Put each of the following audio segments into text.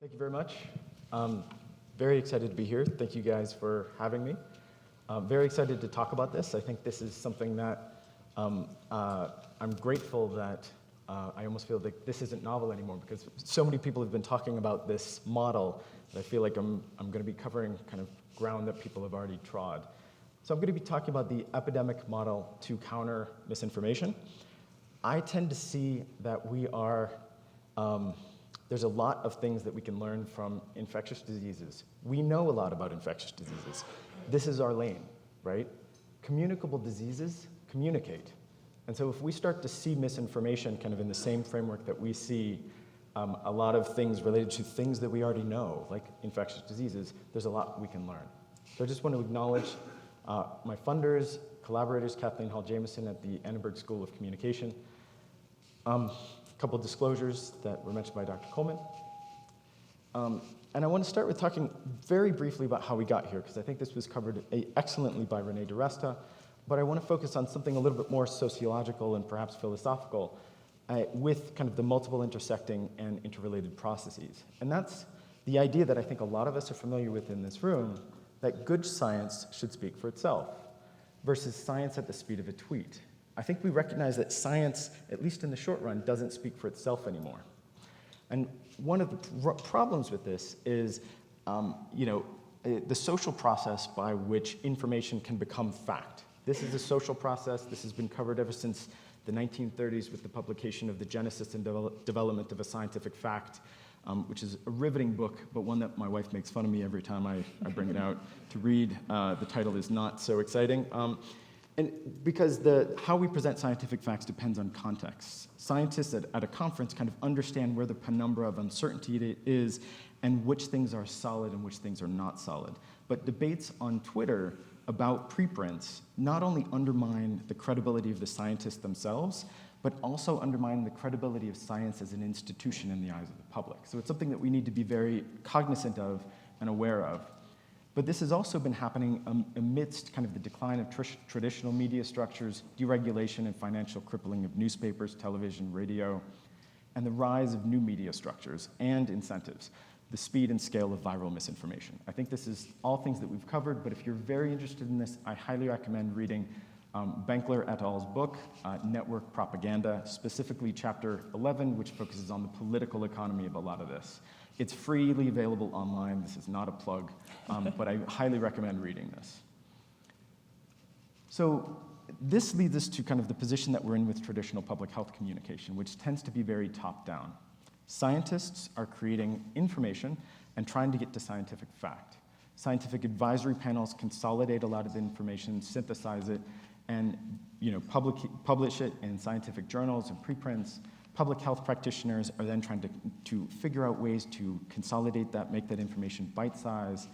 Thank you very much. Very excited to be here. Thank you guys for having me. Very excited to talk about this. I think this is something that I'm grateful that I almost feel like this isn't novel anymore because so many people have been talking about this model that I feel like I'm going to be covering kind of ground that people have already trod. So I'm going to be talking about the epidemic model to counter misinformation. I tend to see that we are there's a lot of things that we can learn from infectious diseases. We know a lot about infectious diseases. This is our lane, right? Communicable diseases communicate. And so if we start to see misinformation kind of in the same framework that we see a lot of things related to things that we already know, like infectious diseases, there's a lot we can learn. So I just want to acknowledge my funders, collaborators, Kathleen Hall-Jameson at the Annenberg School of Communication. A couple of disclosures that were mentioned by Dr. Coleman. And I want to start with talking very briefly about how we got here, because I think this was covered excellently by Renee DiResta, but I want to focus on something a little bit more sociological and perhaps philosophical with kind of the multiple intersecting and interrelated processes. And that's the idea that I think a lot of us are familiar with in this room, that good science should speak for itself versus science at the speed of a tweet. I think we recognize that science, at least in the short run, doesn't speak for itself anymore. And one of the problems with this is, the social process by which information can become fact. This is a social process. This has been covered ever since the 1930s with the publication of The Genesis and Development of a Scientific Fact, which is a riveting book, but one that my wife makes fun of me every time I bring it out to read. The title is not so exciting. And because how we present scientific facts depends on context. Scientists at a conference kind of understand where the penumbra of uncertainty is and which things are solid and which things are not solid. But debates on Twitter about preprints not only undermine the credibility of the scientists themselves, but also undermine the credibility of science as an institution in the eyes of the public. So it's something that we need to be very cognizant of and aware of. But this has also been happening amidst kind of the decline of traditional media structures, deregulation and financial crippling of newspapers, television, radio, and the rise of new media structures and incentives, the speed and scale of viral misinformation. I think this is all things that we've covered, but if you're very interested in this, I highly recommend reading Benkler et al.'s book, Network Propaganda, specifically Chapter 11, which focuses on the political economy of a lot of this. It's freely available online. This is not a plug, but I highly recommend reading this. So this leads us to kind of the position that we're in with traditional public health communication, which tends to be very top-down. Scientists are creating information and trying to get to scientific fact. Scientific advisory panels consolidate a lot of the information, synthesize it, and publish it in scientific journals and preprints. Public health practitioners are then trying to figure out ways to consolidate that, make that information bite-sized,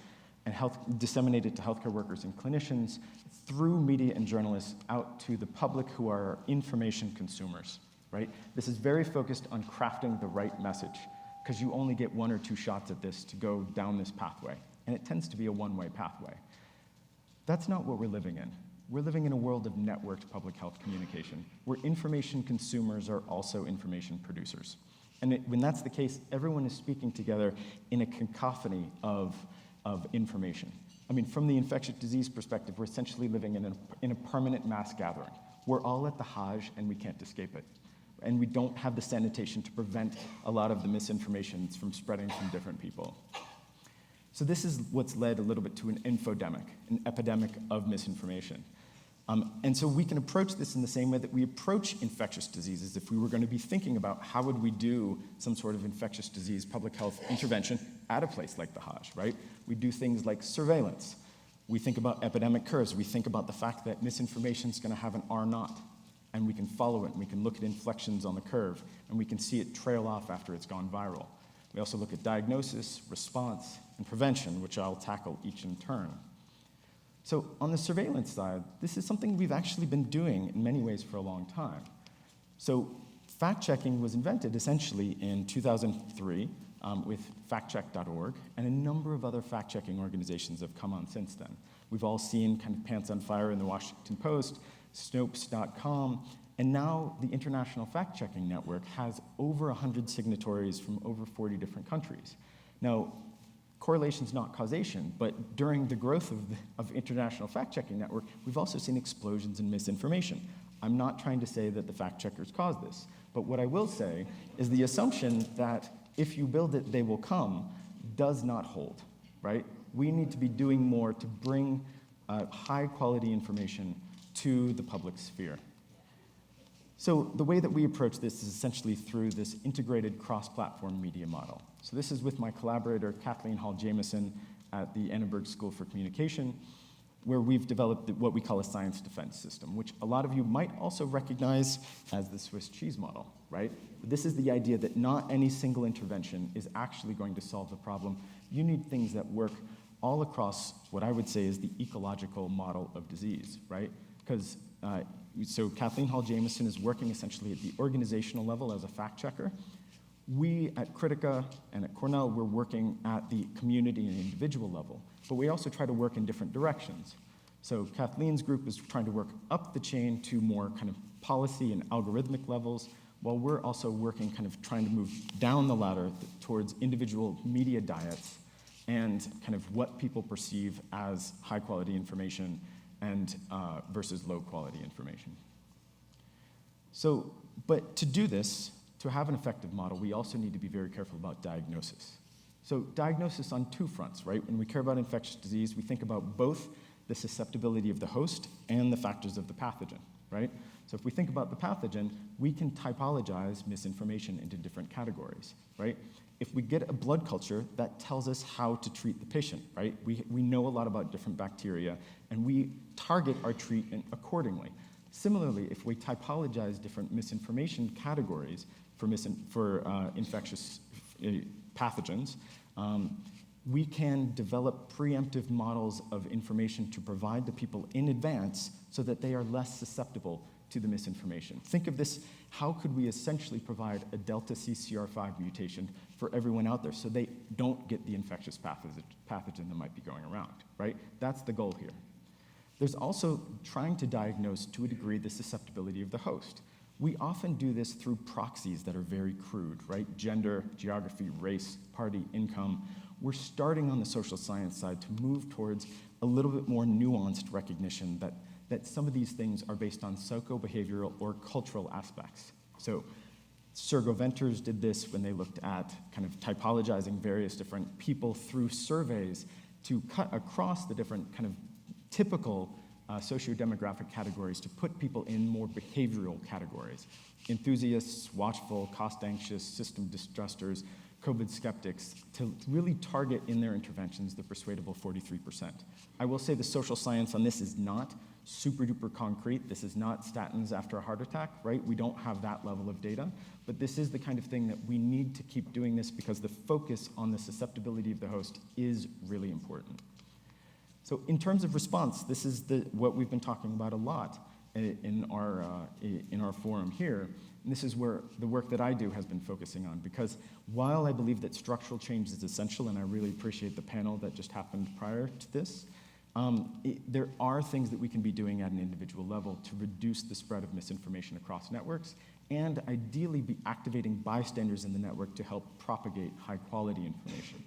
and disseminate it to healthcare workers and clinicians through media and journalists out to the public who are information consumers, right? This is very focused on crafting the right message because you only get one or two shots at this to go down this pathway, and it tends to be a one-way pathway. That's not what we're living in. We're living in a world of networked public health communication, where information consumers are also information producers. And when that's the case, everyone is speaking together in a cacophony of information. I mean, from the infectious disease perspective, we're essentially living in a permanent mass gathering. We're all at the Hajj, and we can't escape it. And we don't have the sanitation to prevent a lot of the misinformation from spreading from different people. So this is what's led a little bit to an infodemic, an epidemic of misinformation. And so we can approach this in the same way that we approach infectious diseases if we were going to be thinking about how would we do some sort of infectious disease public health intervention at a place like the Hajj, right? We do things like surveillance. We think about epidemic curves. We think about the fact that misinformation is going to have an R0, and we can follow it, and we can look at inflections on the curve, and we can see it trail off after it's gone viral. We also look at diagnosis, response, and prevention, which I'll tackle each in turn. So on the surveillance side, this is something we've actually been doing in many ways for a long time. So fact-checking was invented essentially in 2003 with factcheck.org, and a number of other fact-checking organizations have come on since then. We've all seen kind of Pants on Fire in the Washington Post, Snopes.com, and now the International Fact-Checking Network has over 100 signatories from over 40 different countries. Now, correlation is not causation, but during the growth of international fact-checking network, we've also seen explosions in misinformation. I'm not trying to say that the fact-checkers caused this, but what I will say is the assumption that if you build it, they will come does not hold, right? We need to be doing more to bring high-quality information to the public sphere. So the way that we approach this is essentially through this integrated cross-platform media model. So this is with my collaborator, Kathleen Hall-Jamieson, at the Annenberg School for Communication, where we've developed what we call a science defense system, which a lot of you might also recognize as the Swiss cheese model, right? This is the idea that not any single intervention is actually going to solve the problem. You need things that work all across what I would say is the ecological model of disease, right? Because so Kathleen Hall-Jamieson is working essentially at the organizational level as a fact checker. We at Critica and at Cornell, we're working at the community and individual level, but we also try to work in different directions. So Kathleen's group is trying to work up the chain to more kind of policy and algorithmic levels, while we're also working kind of trying to move down the ladder towards individual media diets and kind of what people perceive as high quality information and versus low quality information. So, but to do this, to have an effective model, we also need to be very careful about diagnosis. So diagnosis on two fronts, right? When we care about infectious disease, we think about both the susceptibility of the host and the factors of the pathogen, right? So if we think about the pathogen, we can typologize misinformation into different categories, right? If we get a blood culture, that tells us how to treat the patient, right? We know a lot about different bacteria, and we target our treatment accordingly. Similarly, if we typologize different misinformation categories for infectious pathogens, we can develop preemptive models of information to provide the people in advance so that they are less susceptible to the misinformation. Think of this, how could we essentially provide a delta CCR5 mutation for everyone out there so they don't get the infectious pathogen that might be going around, right? That's the goal here. There's also trying to diagnose, to a degree, the susceptibility of the host. We often do this through proxies that are very crude, right? Gender, geography, race, party, income. We're starting on the social science side to move towards a little bit more nuanced recognition that some of these things are based on psycho-behavioral or cultural aspects. So Sergo Venters did this when they looked at kind of typologizing various different people through surveys to cut across the different kind of typical socio-demographic categories to put people in more behavioral categories. Enthusiasts, watchful, cost-anxious, system distrusters, COVID skeptics, to really target in their interventions the persuadable 43%. I will say the social science on this is not super duper concrete. This is not statins after a heart attack, right? We don't have that level of data, but this is the kind of thing that we need to keep doing this because the focus on the susceptibility of the host is really important. So in terms of response, this is what we've been talking about a lot in our forum here. And this is where the work that I do has been focusing on, because while I believe that structural change is essential, and I really appreciate the panel that just happened prior to this, there are things that we can be doing at an individual level to reduce the spread of misinformation across networks, and ideally be activating bystanders in the network to help propagate high-quality information.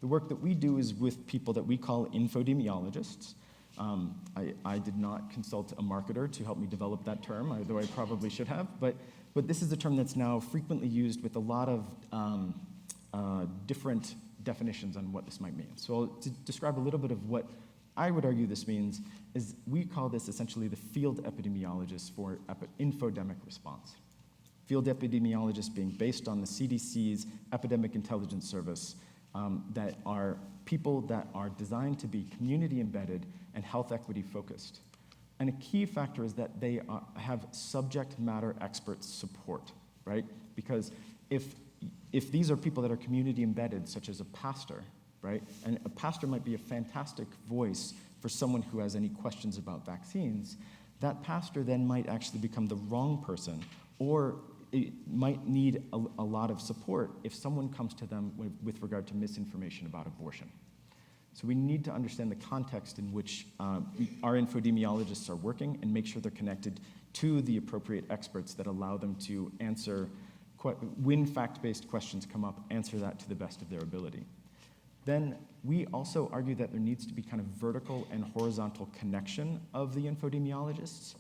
The work that we do is with people that we call infodemiologists. I did not consult a marketer to help me develop that term, although I probably should have, but this is a term that's now frequently used with a lot of different definitions on what this might mean. So to describe a little bit of what I would argue this means is we call this essentially the field epidemiologist for infodemic response. Field epidemiologists being based on the CDC's Epidemic Intelligence Service, that are people that are designed to be community embedded and health equity focused. And a key factor is that they have subject matter expert support, right? Because if these are people that are community embedded, such as a pastor, right? And a pastor might be a fantastic voice for someone who has any questions about vaccines, that pastor then might actually become the wrong person, or it might need a lot of support if someone comes to them with regard to misinformation about abortion. So we need to understand the context in which our infodemiologists are working and make sure they're connected to the appropriate experts that allow them to answer when fact-based questions come up, answer that to the best of their ability. Then we also argue that there needs to be kind of vertical and horizontal connection of the infodemiologists.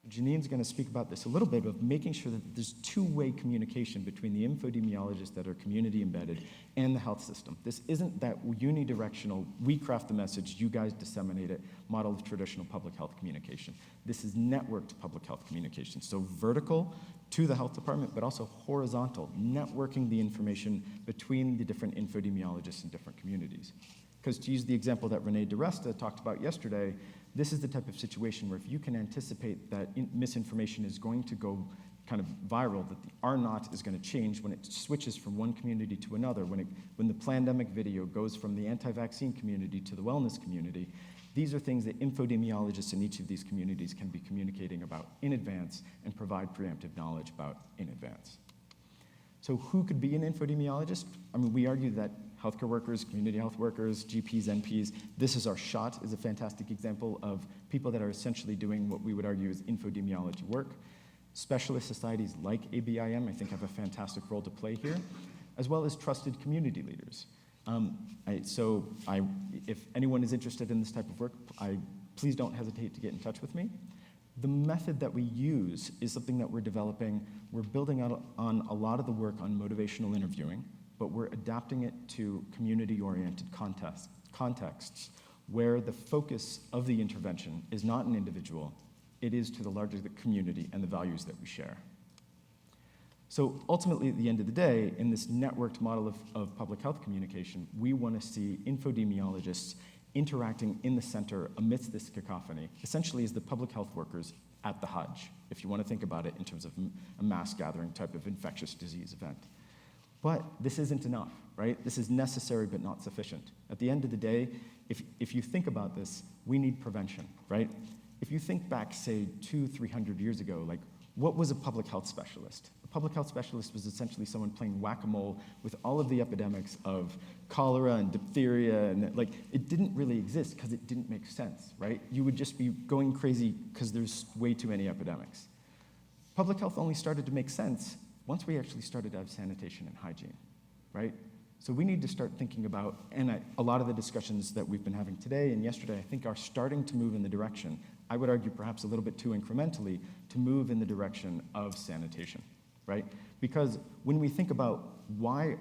Janine's going to speak about this a little bit, of making sure that there's two-way communication between the infodemiologists that are community embedded and the health system. This isn't that unidirectional, we craft the message, you guys disseminate it, model of traditional public health communication. This is networked public health communication. So vertical to the health department, but also horizontal, networking the information between the different infodemiologists in different communities. Because to use the example that Renee DeResta talked about yesterday, this is the type of situation where if you can anticipate that misinformation is going to go kind of viral, that the R0 is going to change when it switches from one community to another, when the pandemic video goes from the anti-vaccine community to the wellness community, these are things that infodemiologists in each of these communities can be communicating about in advance and provide preemptive knowledge about in advance. So who could be an infodemiologist? I mean, we argue that healthcare workers, community health workers, GPs, NPs, This Is Our Shot is a fantastic example of people that are essentially doing what we would argue is infodemiology work. Specialist societies like ABIM, I think, have a fantastic role to play here, as well as trusted community leaders. If anyone is interested in this type of work, please don't hesitate to get in touch with me. The method that we use is something that we're developing. We're building out on a lot of the work on motivational interviewing, but we're adapting it to community-oriented contexts where the focus of the intervention is not an individual, it is to the larger community and the values that we share. So ultimately, at the end of the day, in this networked model of public health communication, we want to see infodemiologists interacting in the center amidst this cacophony, essentially as the public health workers at the Hajj, if you want to think about it in terms of a mass gathering type of infectious disease event. But this isn't enough, right? This is necessary but not sufficient. At the end of the day, if you think about this, we need prevention, right? If you think back, say, 200-300 years ago, like, what was a public health specialist? A public health specialist was essentially someone playing whack-a-mole with all of the epidemics of cholera and diphtheria, and it didn't really exist because it didn't make sense, right? You would just be going crazy because there's way too many epidemics. Public health only started to make sense once we actually started to have sanitation and hygiene, right? So we need to start thinking about, and a lot of the discussions that we've been having today and yesterday, I think, are starting to move in the direction, I would argue perhaps a little bit too incrementally, to move in the direction of sanitation, right? Because when we think about why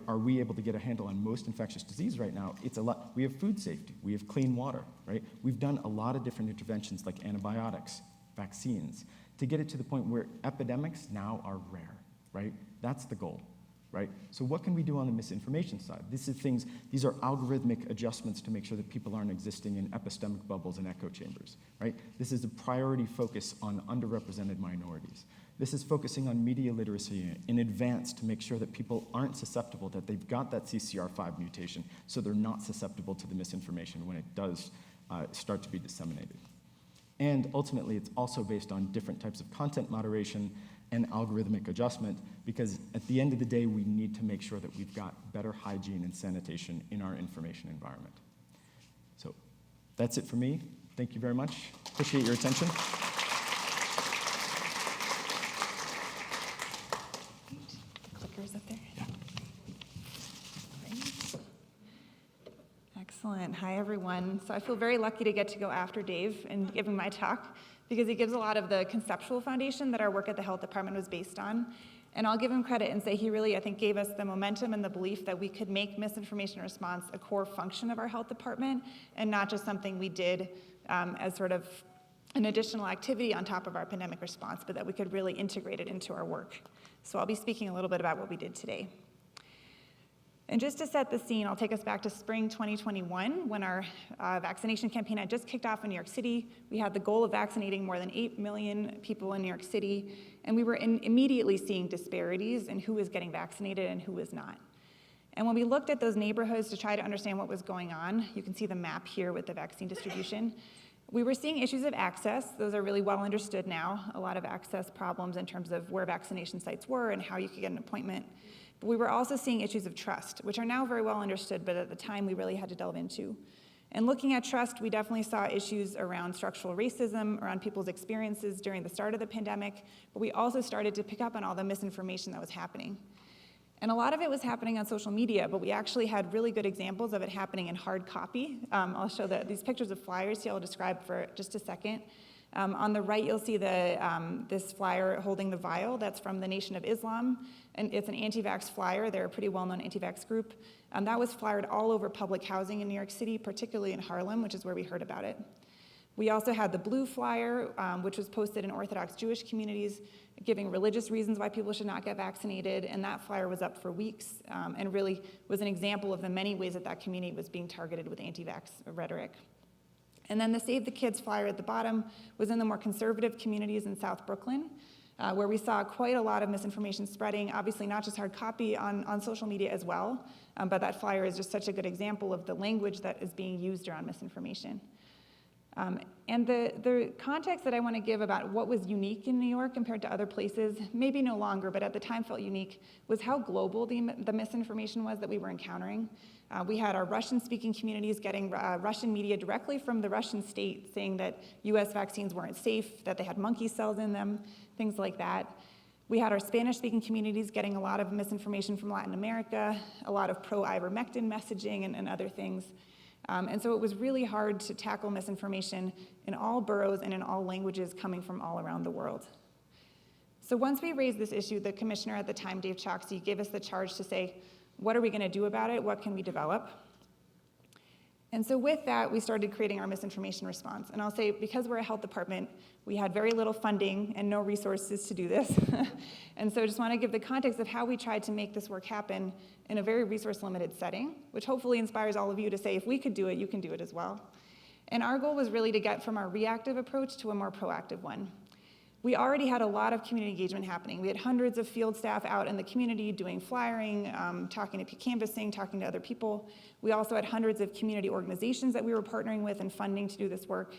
are we able to get a handle on most infectious disease right now, it's a lot. We have food safety, we have clean water, right? We've done a lot of different interventions like antibiotics, vaccines, to get it to the point where epidemics now are rare, right? That's the goal, right? So what can we do on the misinformation side? These are algorithmic adjustments to make sure that people aren't existing in epistemic bubbles and echo chambers, right? This is a priority focus on underrepresented minorities. This is focusing on media literacy in advance to make sure that people aren't susceptible, that they've got that CCR5 mutation, so they're not susceptible to the misinformation when it does start to be disseminated. And ultimately, it's also based on different types of content moderation and algorithmic adjustment, because at the end of the day, we need to make sure that we've got better hygiene and sanitation in our information environment. So that's it for me. Thank you very much. Appreciate your attention. Clickers up there. Yeah. Great. Excellent. Hi, everyone. So I feel very lucky to get to go after Dave and give him my talk, because he gives a lot of the conceptual foundation that our work at the health department was based on. And I'll give him credit and say he really, I think, gave us the momentum and the belief that we could make misinformation response a core function of our health department and not just something we did as sort of an additional activity on top of our pandemic response, but that we could really integrate it into our work. So I'll be speaking a little bit about what we did today. And just to set the scene, I'll take us back to spring 2021, when our vaccination campaign had just kicked off in New York City. We had the goal of vaccinating more than 8 million people in New York City, and we were immediately seeing disparities in who was getting vaccinated and who was not. And when we looked at those neighborhoods to try to understand what was going on, you can see the map here with the vaccine distribution, we were seeing issues of access. Those are really well understood now, a lot of access problems in terms of where vaccination sites were and how you could get an appointment. But we were also seeing issues of trust, which are now very well understood, but at the time we really had to delve into. And looking at trust, we definitely saw issues around structural racism, around people's experiences during the start of the pandemic, but we also started to pick up on all the misinformation that was happening. And a lot of it was happening on social media, but we actually had really good examples of it happening in hard copy. I'll show these pictures of flyers here. I'll describe for just a second. On the right, you'll see this flyer holding the vial. That's from the Nation of Islam, and it's an anti-vax flyer. They're a pretty well-known anti-vax group. That was flyed all over public housing in New York City, particularly in Harlem, which is where we heard about it. We also had the blue flyer, which was posted in Orthodox Jewish communities, giving religious reasons why people should not get vaccinated, and that flyer was up for weeks, and really was an example of the many ways that that community was being targeted with anti-vax rhetoric. And then the Save the Kids flyer at the bottom was in the more conservative communities in South Brooklyn, where we saw quite a lot of misinformation spreading, obviously not just hard copy on social media as well, but that flyer is just such a good example of the language that is being used around misinformation. And the context that I want to give about what was unique in New York compared to other places, maybe no longer, but at the time felt unique, was how global the misinformation was that we were encountering. We had our Russian-speaking communities getting Russian media directly from the Russian state saying that US vaccines weren't safe, that they had monkey cells in them, things like that. We had our Spanish-speaking communities getting a lot of misinformation from Latin America, a lot of pro-ivermectin messaging and other things. And so it was really hard to tackle misinformation in all boroughs and in all languages coming from all around the world. So once we raised this issue, the commissioner at the time, Dave Choksi, gave us the charge to say, what are we going to do about it? What can we develop? And so with that, we started creating our misinformation response. And I'll say, because we're a health department, we had very little funding and no resources to do this. And so I just want to give the context of how we tried to make this work happen in a very resource-limited setting, which hopefully inspires all of you to say, if we could do it, you can do it as well. And our goal was really to get from our reactive approach to a more proactive one. We already had a lot of community engagement happening. We had hundreds of field staff out in the community doing flyering, talking to canvassing, talking to other people. We also had hundreds of community organizations that we were partnering with and funding to do this work.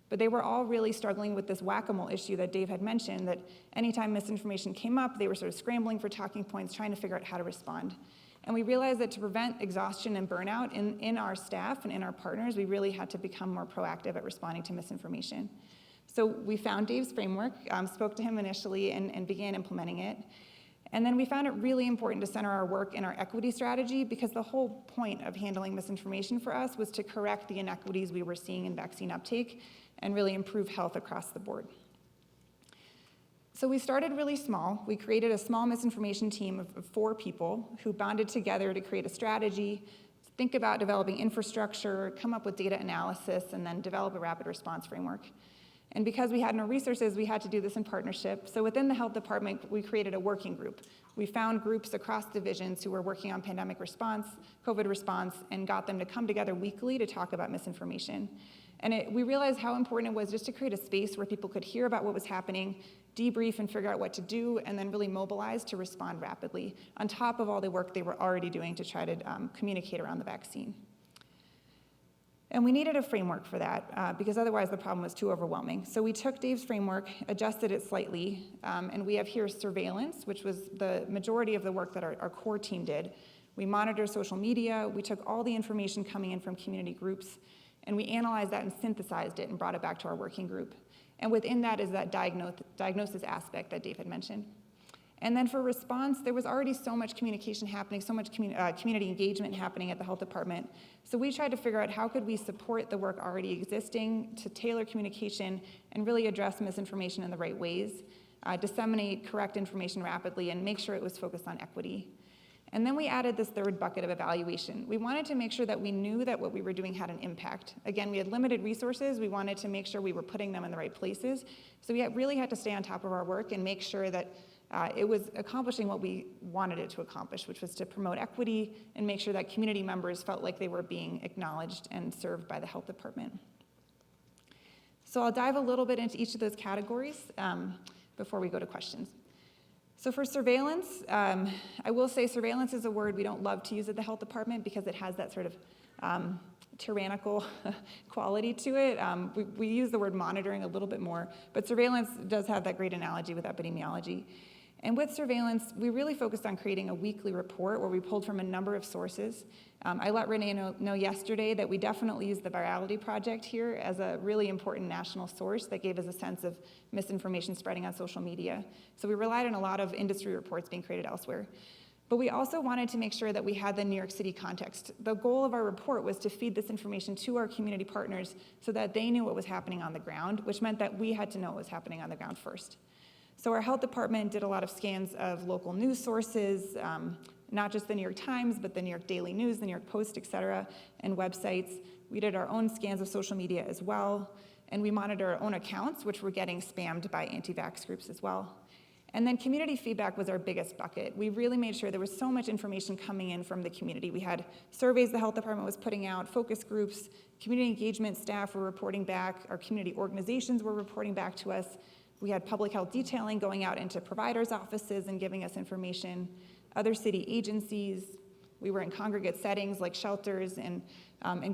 But they were all really struggling with this whack-a-mole issue that Dave had mentioned, that anytime misinformation came up, they were sort of scrambling for talking points, trying to figure out how to respond. And we realized that to prevent exhaustion and burnout in our staff and in our partners, we really had to become more proactive at responding to misinformation. So we found Dave's framework, spoke to him initially, and began implementing it. And then we found it really important to center our work in our equity strategy, because the whole point of handling misinformation for us was to correct the inequities we were seeing in vaccine uptake and really improve health across the board. So we started really small. We created a small misinformation team of 4 people who bonded together to create a strategy, think about developing infrastructure, come up with data analysis, and then develop a rapid response framework. And because we had no resources, we had to do this in partnership. So within the health department, we created a working group. We found groups across divisions who were working on pandemic response, COVID response, and got them to come together weekly to talk about misinformation. And we realized how important it was just to create a space where people could hear about what was happening, debrief and figure out what to do, and then really mobilize to respond rapidly, on top of all the work they were already doing to try to communicate around the vaccine. And we needed a framework for that, because otherwise the problem was too overwhelming. So we took Dave's framework, adjusted it slightly, and we have here surveillance, which was the majority of the work that our core team did. We monitored social media, we took all the information coming in from community groups, and we analyzed that and synthesized it and brought it back to our working group. And within that is that diagnosis aspect that Dave had mentioned. And then for response, there was already so much communication happening, so much community engagement happening at the health department. So we tried to figure out how could we support the work already existing to tailor communication and really address misinformation in the right ways, disseminate correct information rapidly, and make sure it was focused on equity. And then we added this third bucket of evaluation. We wanted to make sure that we knew that what we were doing had an impact. Again, we had limited resources. We wanted to make sure we were putting them in the right places. So we really had to stay on top of our work and make sure that it was accomplishing what we wanted it to accomplish, which was to promote equity and make sure that community members felt like they were being acknowledged and served by the health department. So I'll dive a little bit into each of those categories before we go to questions. So for surveillance, I will say surveillance is a word we don't love to use at the health department because it has that sort of tyrannical quality to it. We use the word monitoring a little bit more, but surveillance does have that great analogy with epidemiology. And with surveillance, we really focused on creating a weekly report where we pulled from a number of sources. I let Renee know yesterday that we definitely used the Virality Project here as a really important national source that gave us a sense of misinformation spreading on social media. So we relied on a lot of industry reports being created elsewhere. But we also wanted to make sure that we had the New York City context. The goal of our report was to feed this information to our community partners so that they knew what was happening on the ground, which meant that we had to know what was happening on the ground first. So our health department did a lot of scans of local news sources, not just the New York Times, but the New York Daily News, the New York Post, et cetera, and websites. We did our own scans of social media as well, and we monitored our own accounts, which were getting spammed by anti-vax groups as well. And then community feedback was our biggest bucket. We really made sure there was so much information coming in from the community. We had surveys the health department was putting out, focus groups, community engagement staff were reporting back, our community organizations were reporting back to us. We had public health detailing going out into providers' offices and giving us information, other city agencies. We were in congregate settings like shelters and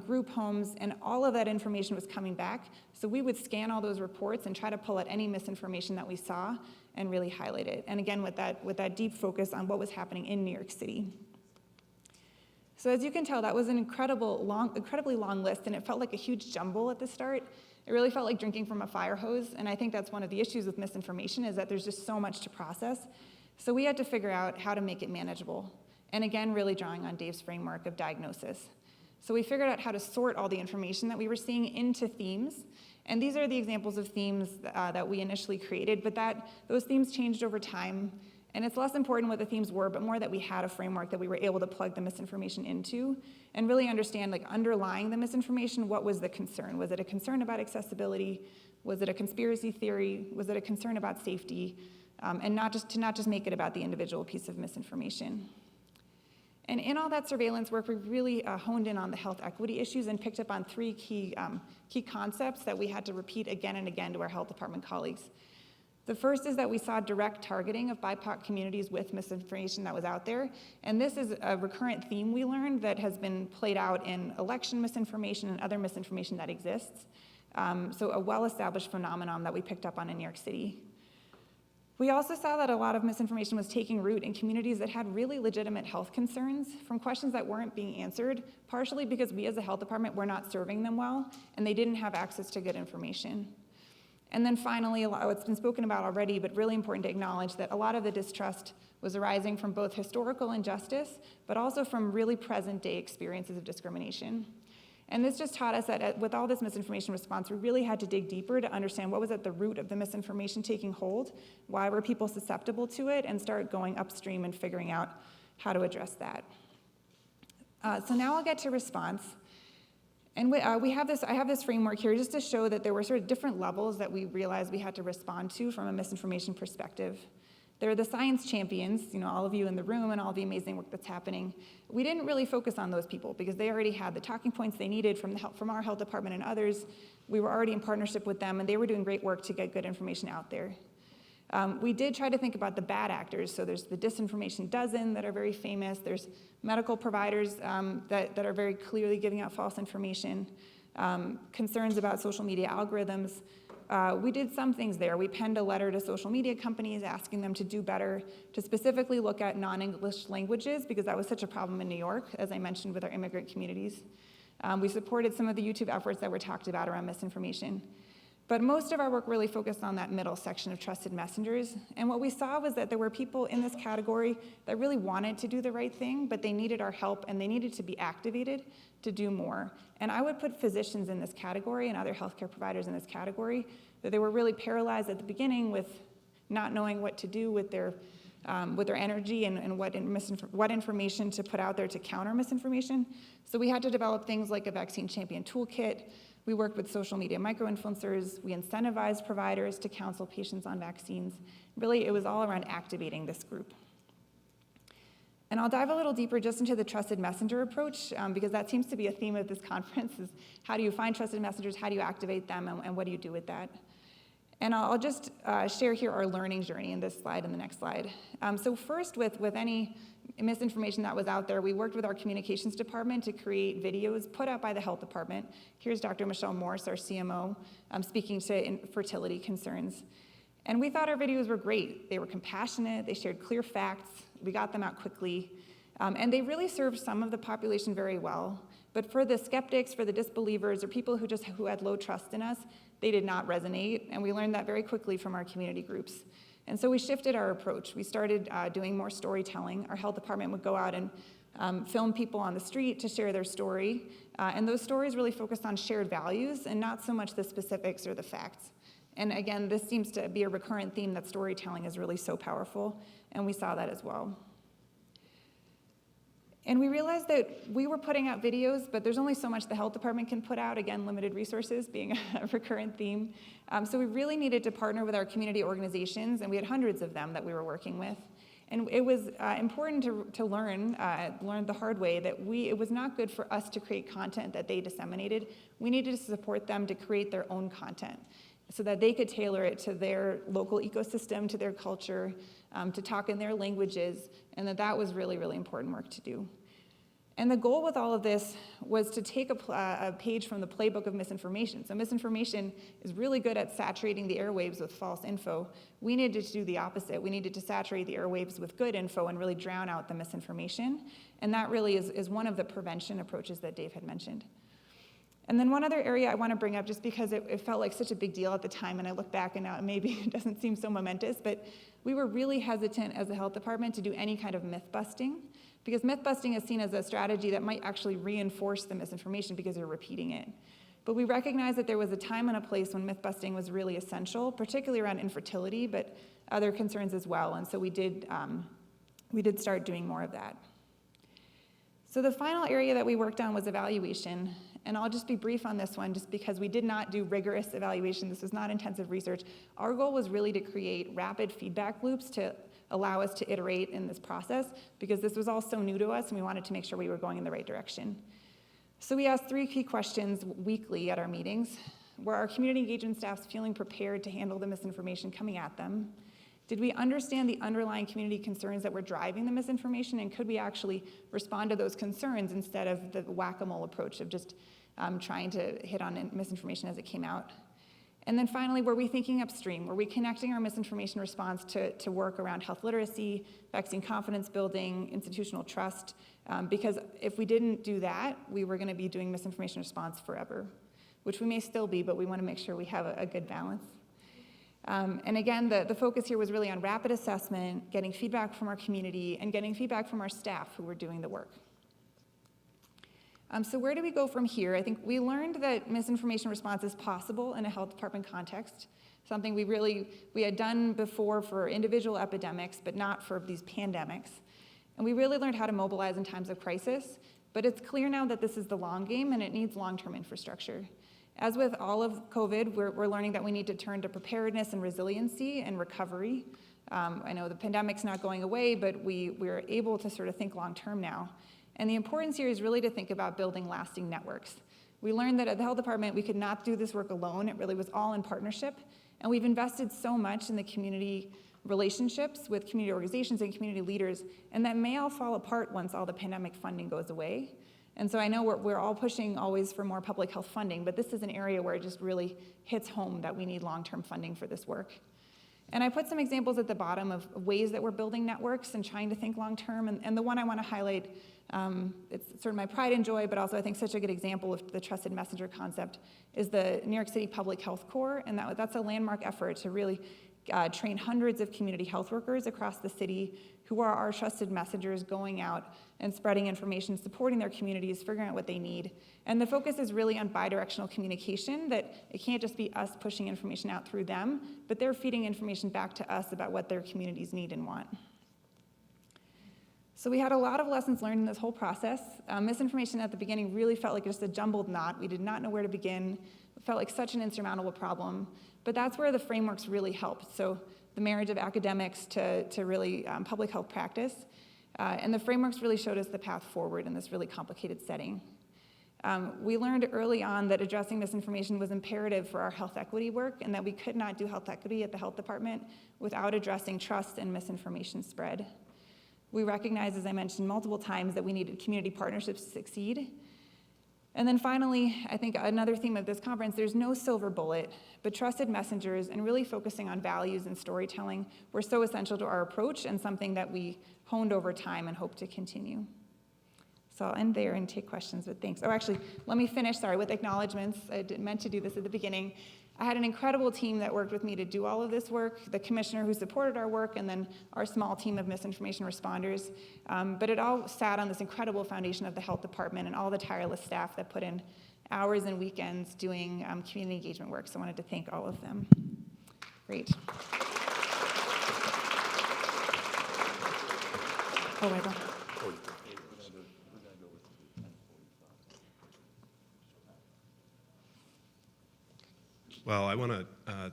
group homes, and all of that information was coming back. So we would scan all those reports and try to pull out any misinformation that we saw and really highlight it. And again, with that deep focus on what was happening in New York City. So as you can tell, that was an incredibly long list, and it felt like a huge jumble at the start. It really felt like drinking from a fire hose, and I think that's one of the issues with misinformation is that there's just so much to process. So we had to figure out how to make it manageable. And again, really drawing on Dave's framework of diagnosis. So we figured out how to sort all the information that we were seeing into themes. And these are the examples of themes that we initially created, but those themes changed over time. And it's less important what the themes were, but more that we had a framework that we were able to plug the misinformation into and really understand, like, underlying the misinformation, what was the concern? Was it a concern about accessibility? Was it a conspiracy theory? Was it a concern about safety? And not just make it about the individual piece of misinformation. And in all that surveillance work, we really honed in on the health equity issues and picked up on three key concepts that we had to repeat again and again to our health department colleagues. The first is that we saw direct targeting of BIPOC communities with misinformation that was out there. And this is a recurrent theme we learned that has been played out in election misinformation and other misinformation that exists. So a well-established phenomenon that we picked up on in New York City. We also saw that a lot of misinformation was taking root in communities that had really legitimate health concerns from questions that weren't being answered, partially because we as a health department were not serving them well, and they didn't have access to good information. And then finally, it's been spoken about already, but really important to acknowledge that a lot of the distrust was arising from both historical injustice, but also from really present-day experiences of discrimination. And this just taught us that with all this misinformation response, we really had to dig deeper to understand what was at the root of the misinformation taking hold, why were people susceptible to it, and start going upstream and figuring out how to address that. So now I'll get to response. And I have this framework here just to show that there were sort of different levels that we realized we had to respond to from a misinformation perspective. There are the science champions, all of you in the room and all the amazing work that's happening. We didn't really focus on those people because they already had the talking points they needed from our health department and others. We were already in partnership with them, and they were doing great work to get good information out there. We did try to think about the bad actors. So there's the disinformation dozen that are very famous. There's medical providers that are very clearly giving out false information. Concerns about social media algorithms. We did some things there. We penned a letter to social media companies asking them to do better, to specifically look at non-English languages, because that was such a problem in New York, as I mentioned, with our immigrant communities. We supported some of the YouTube efforts that were talked about around misinformation. But most of our work really focused on that middle section of trusted messengers. And what we saw was that there were people in this category that really wanted to do the right thing, but they needed our help and they needed to be activated to do more. And I would put physicians in this category and other healthcare providers in this category, that they were really paralyzed at the beginning with not knowing what to do with their energy and what information to put out there to counter misinformation. So we had to develop things like a vaccine champion toolkit. We worked with social media micro-influencers. We incentivized providers to counsel patients on vaccines. Really, it was all around activating this group. And I'll dive a little deeper just into the trusted messenger approach, because that seems to be a theme of this conference, is how do you find trusted messengers, how do you activate them, and what do you do with that? And I'll just share here our learning journey in this slide and the next slide. So first, with any misinformation that was out there, we worked with our communications department to create videos put out by the health department. Here's Dr. Michelle Morse, our CMO, speaking to infertility concerns. And we thought our videos were great. They were compassionate, they shared clear facts, we got them out quickly, and they really served some of the population very well. But for the skeptics, for the disbelievers, or people who had low trust in us, they did not resonate, and we learned that very quickly from our community groups. And so we shifted our approach. We started doing more storytelling. Our health department would go out and film people on the street to share their story, and those stories really focused on shared values and not so much the specifics or the facts. And again, this seems to be a recurrent theme, that storytelling is really so powerful, and we saw that as well. And we realized that we were putting out videos, but there's only so much the health department can put out, again, limited resources being a recurrent theme. So we really needed to partner with our community organizations, and we had hundreds of them that we were working with. And it was important to learn the hard way that it was not good for us to create content that they disseminated. We needed to support them to create their own content so that they could tailor it to their local ecosystem, to their culture, to talk in their languages, and that was really, really important work to do. And the goal with all of this was to take a page from the playbook of misinformation. So misinformation is really good at saturating the airwaves with false info. We needed to do the opposite. We needed to saturate the airwaves with good info and really drown out the misinformation. And that really is one of the prevention approaches that Dave had mentioned. And then one other area I want to bring up, just because it felt like such a big deal at the time, and I look back and now maybe it doesn't seem so momentous, but we were really hesitant as a health department to do any kind of myth busting, because myth busting is seen as a strategy that might actually reinforce the misinformation because you're repeating it. But we recognized that there was a time and a place when myth busting was really essential, particularly around infertility, but other concerns as well, and so we did start doing more of that. So the final area that we worked on was evaluation. And I'll just be brief on this one, just because we did not do rigorous evaluation. This was not intensive research. Our goal was really to create rapid feedback loops to allow us to iterate in this process, because this was all so new to us, and we wanted to make sure we were going in the right direction. So we asked 3 key questions weekly at our meetings. Were our community engagement staffs feeling prepared to handle the misinformation coming at them? Did we understand the underlying community concerns that were driving the misinformation, and could we actually respond to those concerns instead of the whack-a-mole approach of just trying to hit on misinformation as it came out? And then finally, were we thinking upstream? Were we connecting our misinformation response to work around health literacy, vaccine confidence building, institutional trust? Because if we didn't do that, we were going to be doing misinformation response forever, which we may still be, but we want to make sure we have a good balance. And again, the focus here was really on rapid assessment, getting feedback from our community, and getting feedback from our staff who were doing the work. So where do we go from here? I think we learned that misinformation response is possible in a health department context, something we had done before for individual epidemics, but not for these pandemics. And we really learned how to mobilize in times of crisis, but it's clear now that this is the long game and it needs long-term infrastructure. As with all of COVID, we're learning that we need to turn to preparedness and resiliency and recovery. I know the pandemic's not going away, but we're able to sort of think long-term now. And the importance here is really to think about building lasting networks. We learned that at the health department, we could not do this work alone. It really was all in partnership. And we've invested so much in the community relationships with community organizations and community leaders, and that may all fall apart once all the pandemic funding goes away. And so I know we're all pushing always for more public health funding, but this is an area where it just really hits home that we need long-term funding for this work. And I put some examples at the bottom of ways that we're building networks and trying to think long-term, and the one I want to highlight, it's sort of my pride and joy, but also I think such a good example of the trusted messenger concept, is the New York City Public Health Corps, and that's a landmark effort to really train hundreds of community health workers across the city who are our trusted messengers, going out and spreading information, supporting their communities, figuring out what they need. And the focus is really on bidirectional communication, that it can't just be us pushing information out through them, but they're feeding information back to us about what their communities need and want. So we had a lot of lessons learned in this whole process. Misinformation at the beginning really felt like just a jumbled knot. We did not know where to begin. It felt like such an insurmountable problem. But that's where the frameworks really helped. So the marriage of academics to really public health practice. And the frameworks really showed us the path forward in this really complicated setting. We learned early on that addressing misinformation was imperative for our health equity work, and that we could not do health equity at the health department without addressing trust and misinformation spread. We recognized, as I mentioned multiple times, that we needed community partnerships to succeed. And then finally, I think another theme of this conference, there's no silver bullet, but trusted messengers and really focusing on values and storytelling were so essential to our approach and something that we honed over time and hope to continue. So I'll end there and take questions, but thanks. Oh, actually, let me finish, with acknowledgments. I meant to do this at the beginning. I had an incredible team that worked with me to do all of this work, the commissioner who supported our work, and then our small team of misinformation responders. But it all sat on this incredible foundation of the health department and all the tireless staff that put in hours and weekends doing community engagement work. So I wanted to thank all of them. Great. Oh, wait. Well, I want to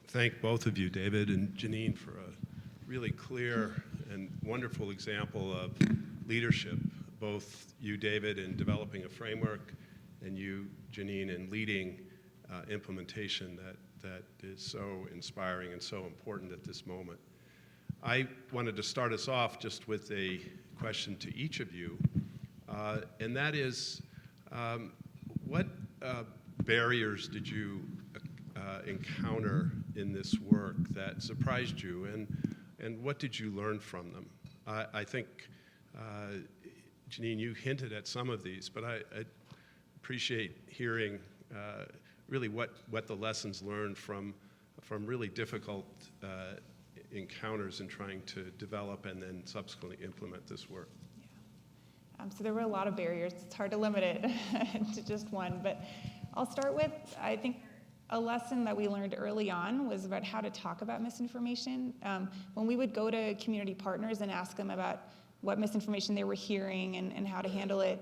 thank both of you, David and Janine, for a really clear and wonderful example of leadership, both you, David, in developing a framework, and you, Janine, in leading implementation that is so inspiring and so important at this moment. I wanted to start us off just with a question to each of you, and that is, what barriers did you encounter in this work that surprised you, and what did you learn from them? I think, Janine, you hinted at some of these, but I appreciate hearing really what the lessons learned from really difficult encounters in trying to develop and then subsequently implement this work. Yeah. So there were a lot of barriers. It's hard to limit it to just one, but I'll start with, I think, a lesson that we learned early on was about how to talk about misinformation. When we would go to community partners and ask them about what misinformation they were hearing and how to handle it,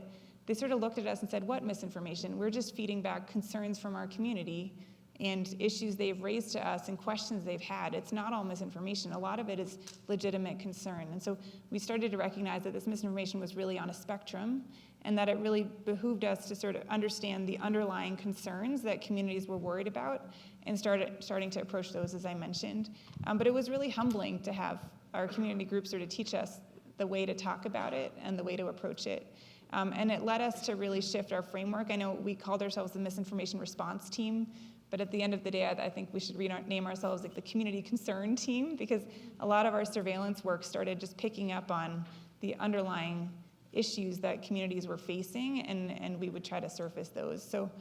they sort of looked at us and said, what misinformation? We're just feeding back concerns from our community and issues they've raised to us and questions they've had. It's not all misinformation. A lot of it is legitimate concern. And so we started to recognize that this misinformation was really on a spectrum, and that it really behooved us to sort of understand the underlying concerns that communities were worried about and starting to approach those, as I mentioned. But it was really humbling to have our community groups sort of teach us the way to talk about it and the way to approach it. And it led us to really shift our framework. I know we called ourselves the Misinformation Response Team, but at the end of the day, I think we should rename ourselves like the Community Concern Team, because a lot of our surveillance work started just picking up on the underlying issues that communities were facing, and we would try to surface those. So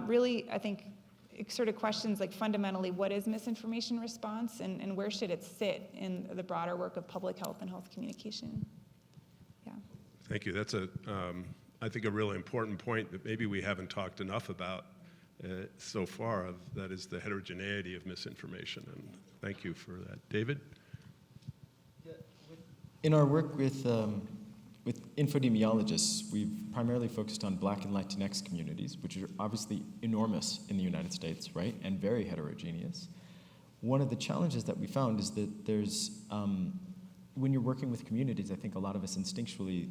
really, I think sort of questions like fundamentally, what is misinformation response, and where should it sit in the broader work of public health and health communication? Yeah. Thank you. That's I think, a really important point that maybe we haven't talked enough about so far, that is the heterogeneity of misinformation, and thank you for that. David? In our work with infodemiologists, we've primarily focused on Black and Latinx communities, which are obviously enormous in the United States, right, and very heterogeneous. One of the challenges that we found is that there's, when you're working with communities, I think a lot of us instinctually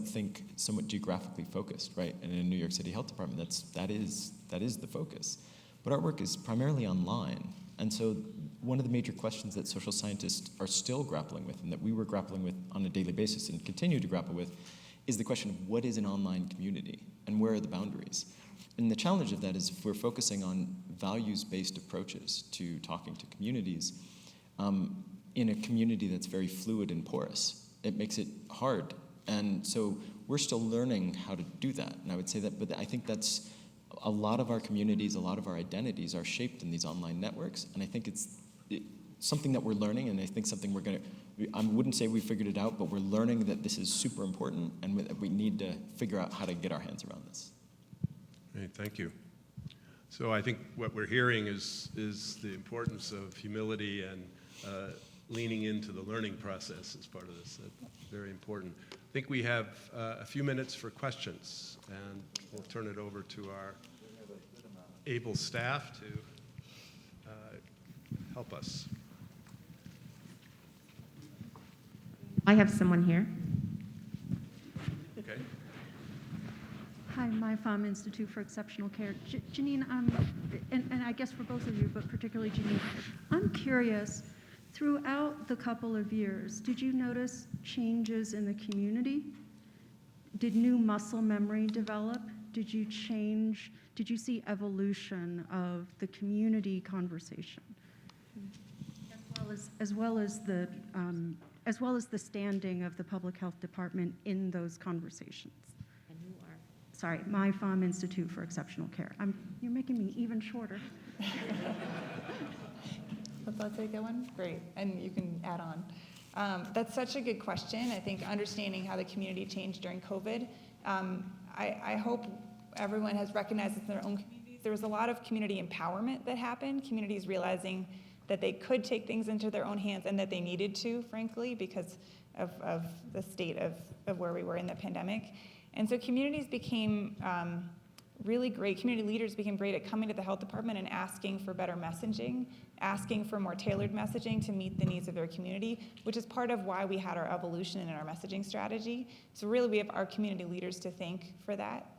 think somewhat geographically focused, right? And in a New York City Health Department, that is the focus. But our work is primarily online. And so one of the major questions that social scientists are still grappling with, and that we were grappling with on a daily basis and continue to grapple with, is the question of what is an online community and where are the boundaries? And the challenge of that is if we're focusing on values-based approaches to talking to communities, in a community that's very fluid and porous, it makes it hard. And so we're still learning how to do that. And I would say that, but I think that's a lot of our communities, a lot of our identities are shaped in these online networks. And I think it's something that we're learning, and I think something I wouldn't say we figured it out, but we're learning that this is super important, and we need to figure out how to get our hands around this. Great, thank you. So I think what we're hearing is the importance of humility and leaning into the learning process as part of this. That's very important. I think we have a few minutes for questions, and we'll turn it over to our able staff to help us. I have someone here. Okay. Hi, My Farm Institute for Exceptional Care. Janine, and I guess for both of you, but particularly Janine, I'm curious, throughout the couple of years, did you notice changes in the community? Did new muscle memory develop did you see evolution of the community conversation? As well as the standing of the Public Health Department in those conversations. And you are. Sorry, my FOM Institute for Exceptional Care. You're making me even shorter. Let's take that one. Great, and you can add on. That's such a good question. I think understanding how the community changed during COVID. I hope everyone has recognized in their own communities. There was a lot of community empowerment that happened. Communities realizing that they could take things into their own hands and that they needed to, frankly, because of the state of where we were in the pandemic. And so communities became really great. Community leaders became great at coming to the health department and asking for better messaging, asking for more tailored messaging to meet the needs of their community, which is part of why we had our evolution in our messaging strategy. So really we have our community leaders to thank for that.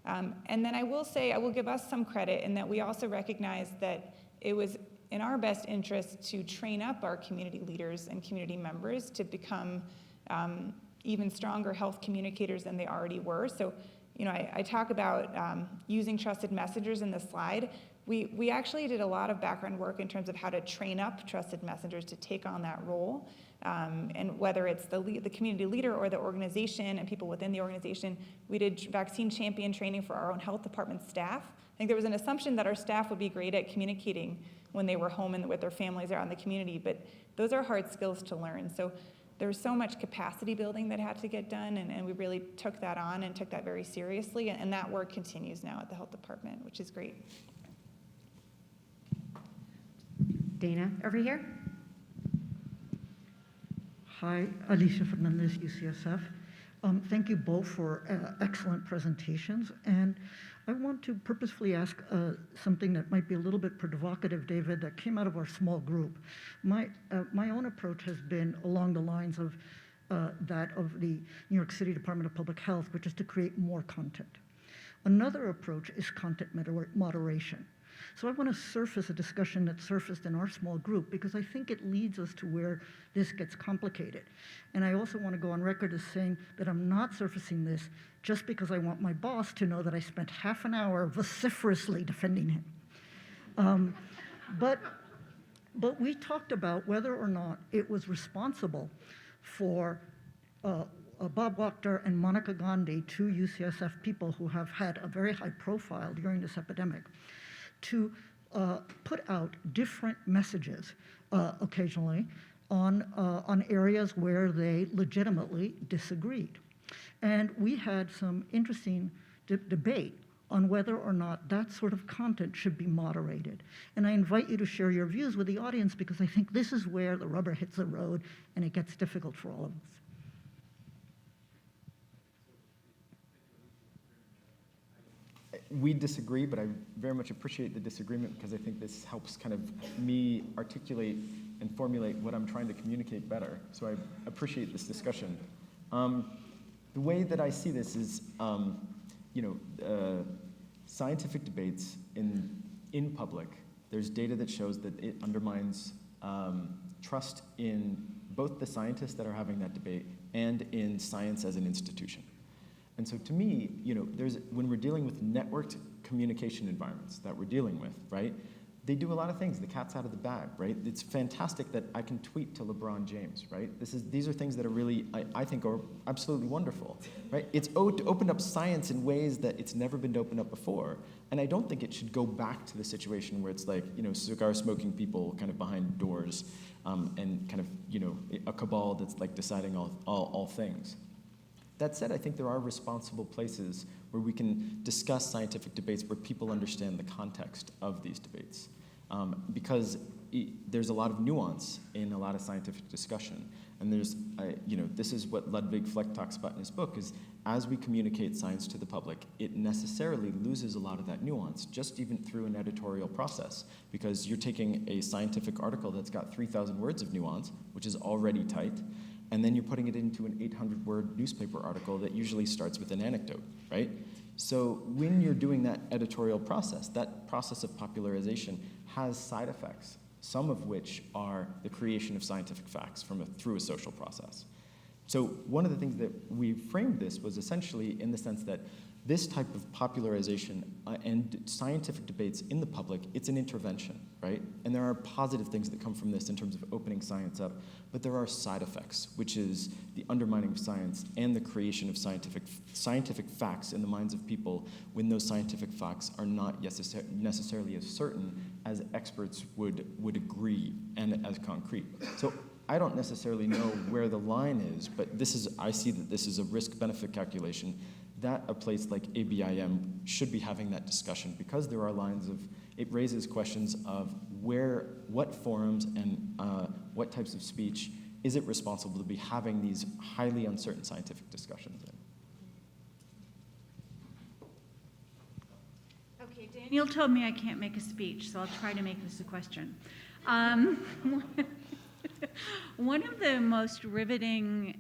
And then I will say, I will give us some credit in that we also recognize that it was in our best interest to train up our community leaders and community members to become even stronger health communicators than they already were. So, you know, I talk about using trusted messengers in the slide. We actually did a lot of background work in terms of how to train up trusted messengers to take on that role. And whether it's the community leader or the organization and people within the organization, we did vaccine champion training for our own health department staff. I think there was an assumption that our staff would be great at communicating when they were home and with their families or out in the community, but those are hard skills to learn. So there was so much capacity building that had to get done, and we really took that on and took that very seriously, and that work continues now at the health department, which is great. Dana, over here. Hi, Alicia Fernandez, UCSF. Thank you both for excellent presentations. And I want to purposefully ask something that might be a little bit provocative, David, that came out of our small group. My own approach has been along the lines of that of the New York City Department of Public Health, which is to create more content. Another approach is content moderation. So I want to surface a discussion that surfaced in our small group because I think it leads us to where this gets complicated. And I also want to go on record as saying that I'm not surfacing this just because I want my boss to know that I spent half an hour vociferously defending him. But we talked about whether or not it was responsible for Bob Wachter and Monica Gandhi, two UCSF people who have had a very high profile during this epidemic, to put out different messages occasionally on areas where they legitimately disagreed. And we had some interesting debate on whether or not that sort of content should be moderated. And I invite you to share your views with the audience because I think this is where the rubber hits the road and it gets difficult for all of us. We disagree, but I very much appreciate the disagreement because I think this helps kind of me articulate and formulate what I'm trying to communicate better. So I appreciate this discussion. The way that I see this is, scientific debates in public, there's data that shows that it undermines trust in both the scientists that are having that debate and in science as an institution. And so to me, when we're dealing with networked communication environments that we're dealing with, right, they do a lot of things. The cat's out of the bag, right? It's fantastic that I can tweet to LeBron James, right? These are things that are really, I think, are absolutely wonderful, right? It's opened up science in ways that it's never been opened up before. And I don't think it should go back to the situation where it's like, cigar smoking people kind of behind doors and kind of, a cabal that's like deciding all things. That said, I think there are responsible places where we can discuss scientific debates where people understand the context of these debates. Because there's a lot of nuance in a lot of scientific discussion. And this is what Ludwig Fleck talks about in his book, is as we communicate science to the public, it necessarily loses a lot of that nuance, just even through an editorial process. Because you're taking a scientific article that's got 3,000 words of nuance, which is already tight, and then you're putting it into an 800-word newspaper article that usually starts with an anecdote, right? So when you're doing that editorial process, that process of popularization has side effects, some of which are the creation of scientific facts through a social process. So one of the things that we framed this was essentially in the sense that this type of popularization and scientific debates in the public, it's an intervention, right? And there are positive things that come from this in terms of opening science up, but there are side effects, which is the undermining of science and the creation of scientific facts in the minds of people when those scientific facts are not necessarily as certain as experts would agree and as concrete. So I don't necessarily know where the line is, but I see that this is a risk-benefit calculation that a place like ABIM should be having that discussion, because there are lines of, it raises questions of what forums and what types of speech is it responsible to be having these highly uncertain scientific discussions in. Okay, Daniel told me I can't make a speech, so I'll try to make this a question. One of the most riveting,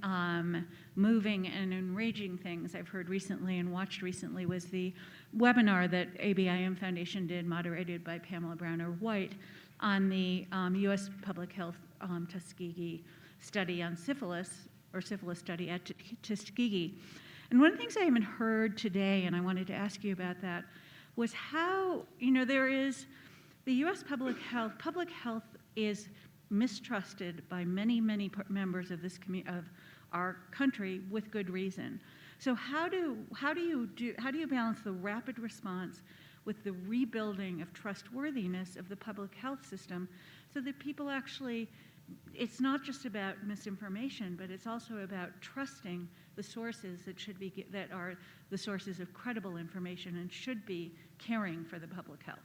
moving, and enraging things I've heard recently and watched recently was the webinar that ABIM Foundation did, moderated by Pamela Browner-White, on the U.S. Public Health Tuskegee study on syphilis, or syphilis study at Tuskegee. And one of the things I haven't heard today, and I wanted to ask you about that, was how, there is the U.S. public health is mistrusted by many, many members of this of our country with good reason. So how do you balance the rapid response with the rebuilding of trustworthiness of the public health system, so that people actually, it's not just about misinformation, but it's also about trusting the sources that are the sources of credible information and should be caring for the public health?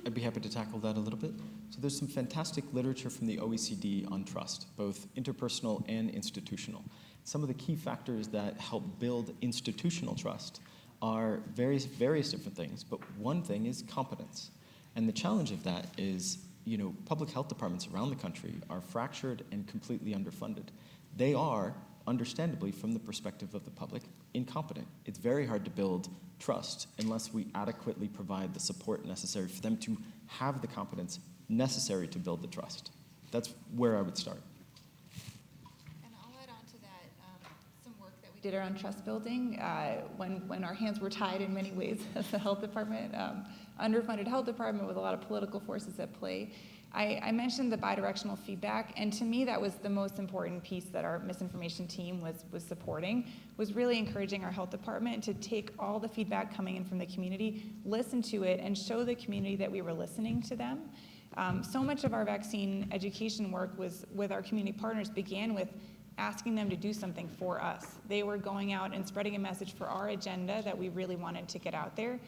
I'd be happy to tackle that a little bit. So there's some fantastic literature from the OECD on trust, both interpersonal and institutional. Some of the key factors that help build institutional trust are various different things, but one thing is competence. And the challenge of that is, public health departments around the country are fractured and completely underfunded. They are, understandably, from the perspective of the public, incompetent. It's very hard to build trust unless we adequately provide the support necessary for them to have the competence necessary to build the trust. That's where I would start. And I'll add on to that some work that we did around trust building when our hands were tied in many ways as the health department, underfunded health department with a lot of political forces at play. I mentioned the bidirectional feedback, and to me that was the most important piece that our misinformation team was supporting, was really encouraging our health department to take all the feedback coming in from the community, listen to it, and show the community that we were listening to them. So much of our vaccine education work was with our community partners began with asking them to do something for us. They were going out and spreading a message for our agenda that we really wanted to get out there,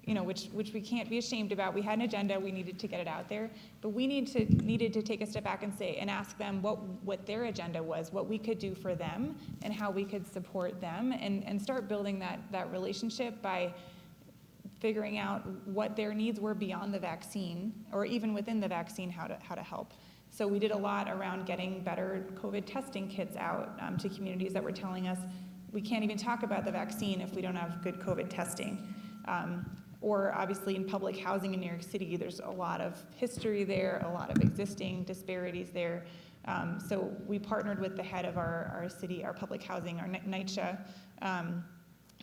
which we can't be ashamed about. We had an agenda, we needed to get it out there, but we needed to take a step back and ask them what their agenda was, what we could do for them, and how we could support them, and start building that relationship by figuring out what their needs were beyond the vaccine, or even within the vaccine, how to help. So we did a lot around getting better COVID testing kits out to communities that were telling us we can't even talk about the vaccine if we don't have good COVID testing. Or obviously in public housing in New York City, there's a lot of history there, a lot of existing disparities there. So we partnered with the head of our city, our public housing, our NYCHA,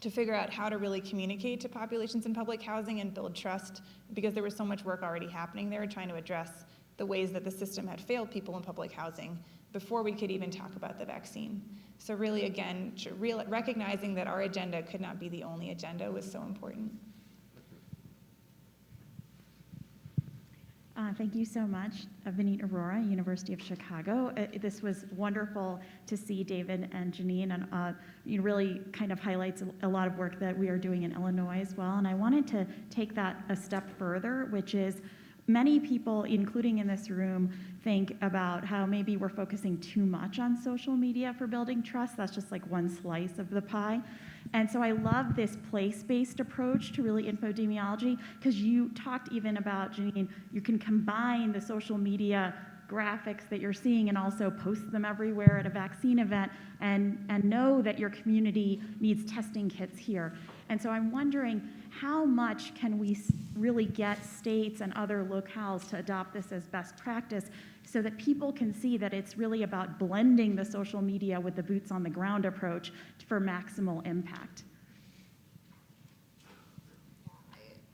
to figure out how to really communicate to populations in public housing and build trust, because there was so much work already happening there trying to address the ways that the system had failed people in public housing before we could even talk about the vaccine. So really, again, recognizing that our agenda could not be the only agenda was so important. Thank you so much, Vineet Arora, University of Chicago. This was wonderful to see David and Janine, and it really kind of highlights a lot of work that we are doing in Illinois as well. And I wanted to take that a step further, which is many people, including in this room, think about how maybe we're focusing too much on social media for building trust. That's just like one slice of the pie. And so I love this place-based approach to really infodemiology, because you talked even about, Janine, you can combine the social media graphics that you're seeing and also post them everywhere at a vaccine event and know that your community needs testing kits here. And so I'm wondering, how much can we really get states and other locales to adopt this as best practice so that people can see that it's really about blending the social media with the boots on the ground approach for maximal impact?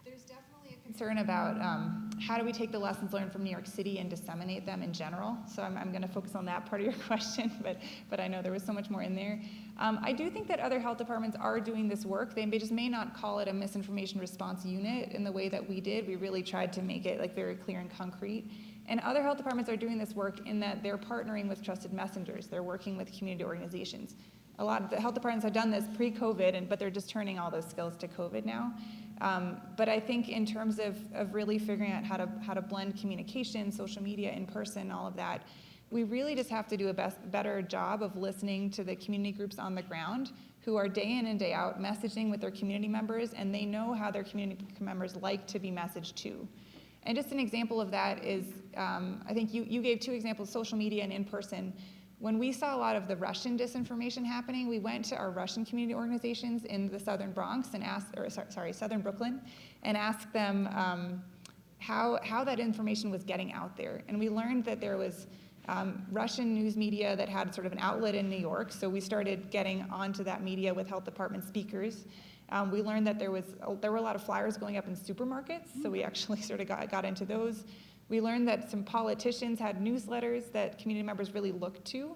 There's definitely a concern about how do we take the lessons learned from New York City and disseminate them in general. So I'm going to focus on that part of your question, but I know there was so much more in there. I do think that other health departments are doing this work. They just may not call it a misinformation response unit in the way that we did. We really tried to make it like very clear and concrete. And other health departments are doing this work in that they're partnering with trusted messengers. They're working with community organizations. A lot of the health departments have done this pre-COVID, but they're just turning all those skills to COVID now. But I think in terms of really figuring out how to blend communication, social media, in person, all of that, we really just have to do a better job of listening to the community groups on the ground who are day in and day out messaging with their community members, and they know how their community members like to be messaged to. And just an example of that is, I think you gave two examples, social media and in person. When we saw a lot of the Russian disinformation happening, we went to our Russian community organizations in the Southern Bronx and Southern Brooklyn, and asked them how that information was getting out there. And we learned that there was Russian news media that had sort of an outlet in New York, so we started getting onto that media with health department speakers. We learned that there were a lot of flyers going up in supermarkets, so we actually sort of got into those. We learned that some politicians had newsletters that community members really looked to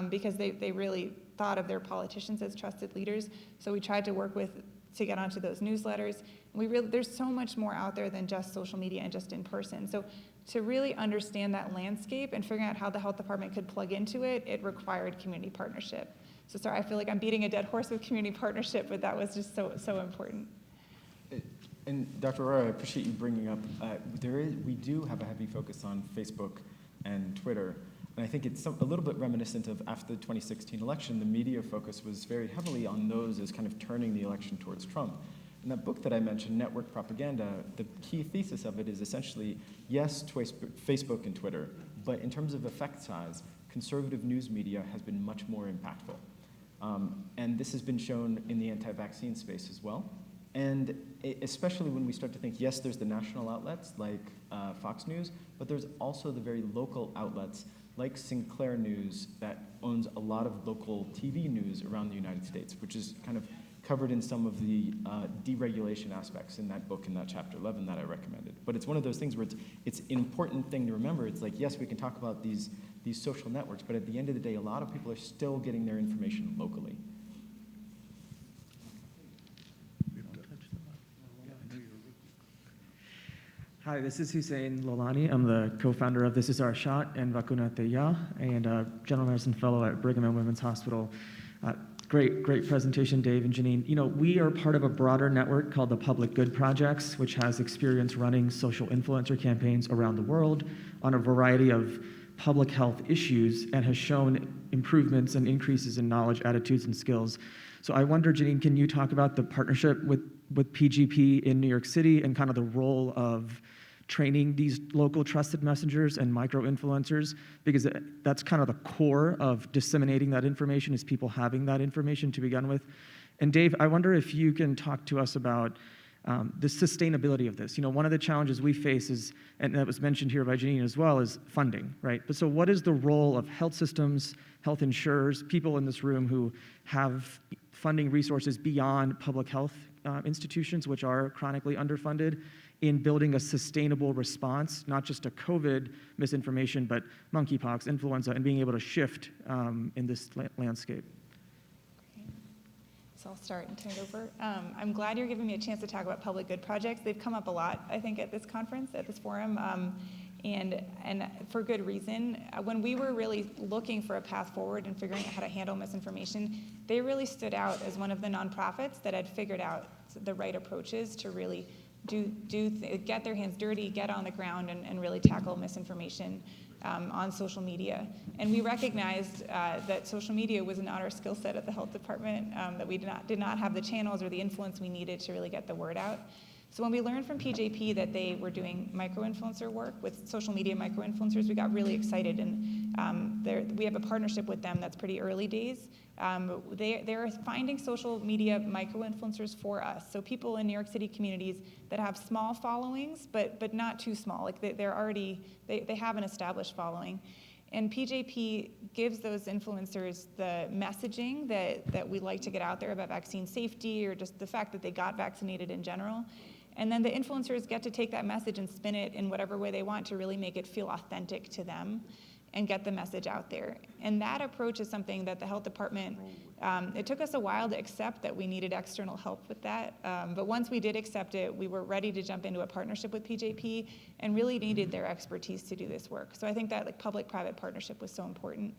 because they really thought of their politicians as trusted leaders. So we tried to work to get onto those newsletters. There's so much more out there than just social media and just in person. So to really understand that landscape and figuring out how the health department could plug into it, it required community partnership. So sorry, I feel like I'm beating a dead horse with community partnership, but that was just so important. And Dr. Aurora, I appreciate you bringing up, we do have a heavy focus on Facebook and Twitter. And I think it's a little bit reminiscent of after the 2016 election, the media focus was very heavily on those as kind of turning the election towards Trump. In that book that I mentioned, Network Propaganda, the key thesis of it is essentially, yes, Facebook and Twitter, but in terms of effect size, conservative news media has been much more impactful. And this has been shown in the anti-vaccine space as well. And especially when we start to think, yes, there's the national outlets like Fox News, but there's also the very local outlets like Sinclair News that owns a lot of local TV news around the United States, which is kind of covered in some of the deregulation aspects in that book, in that chapter 11 that I recommended. But it's one of those things where it's an important thing to remember. It's like, yes, we can talk about these social networks, but at the end of the day, a lot of people are still getting their information locally. Hi, this is Hussein Lolani. I'm the co-founder of This Is Our Shot and Vacunate Ya, and a general medicine fellow at Brigham and Women's Hospital. Great presentation, Dave and Janine. You know, we are part of a broader network called the Public Good Projects, which has experience running social influencer campaigns around the world on a variety of public health issues and has shown improvements and increases in knowledge, attitudes, and skills. So I wonder, Janine, can you talk about the partnership with PGP in New York City and kind of the role of training these local trusted messengers and micro-influencers, because that's kind of the core of disseminating that information, is people having that information to begin with. And Dave, I wonder if you can talk to us about the sustainability of this. You know, one of the challenges we face is, and that was mentioned here by Janine as well, is funding, right? But so what is the role of health systems, health insurers, people in this room who have funding resources beyond public health institutions, which are chronically underfunded, in building a sustainable response, not just to COVID misinformation, but monkeypox, influenza, and being able to shift in this landscape? Okay. So I'll start and turn it over. I'm glad you're giving me a chance to talk about public good projects. They've come up a lot, I think, at this conference, at this forum, and for good reason. When we were really looking for a path forward and figuring out how to handle misinformation, they really stood out as one of the nonprofits that had figured out the right approaches to really get their hands dirty, get on the ground, and really tackle misinformation on social media. And we recognized that social media was not our skill set at the health department, that we did not have the channels or the influence we needed to really get the word out. So when we learned from PJP that they were doing micro-influencer work with social media micro-influencers, we got really excited, and we have a partnership with them that's pretty early days. They're finding social media micro-influencers for us, so people in New York City communities that have small followings, but not too small, like they have an established following. And PJP gives those influencers the messaging that we like to get out there about vaccine safety, or just the fact that they got vaccinated in general. And then the influencers get to take that message and spin it in whatever way they want to really make it feel authentic to them and get the message out there. And that approach is something that the health department, it took us a while to accept that we needed external help with that. But once we did accept it, we were ready to jump into a partnership with PJP and really needed their expertise to do this work. So I think that like public-private partnership was so important.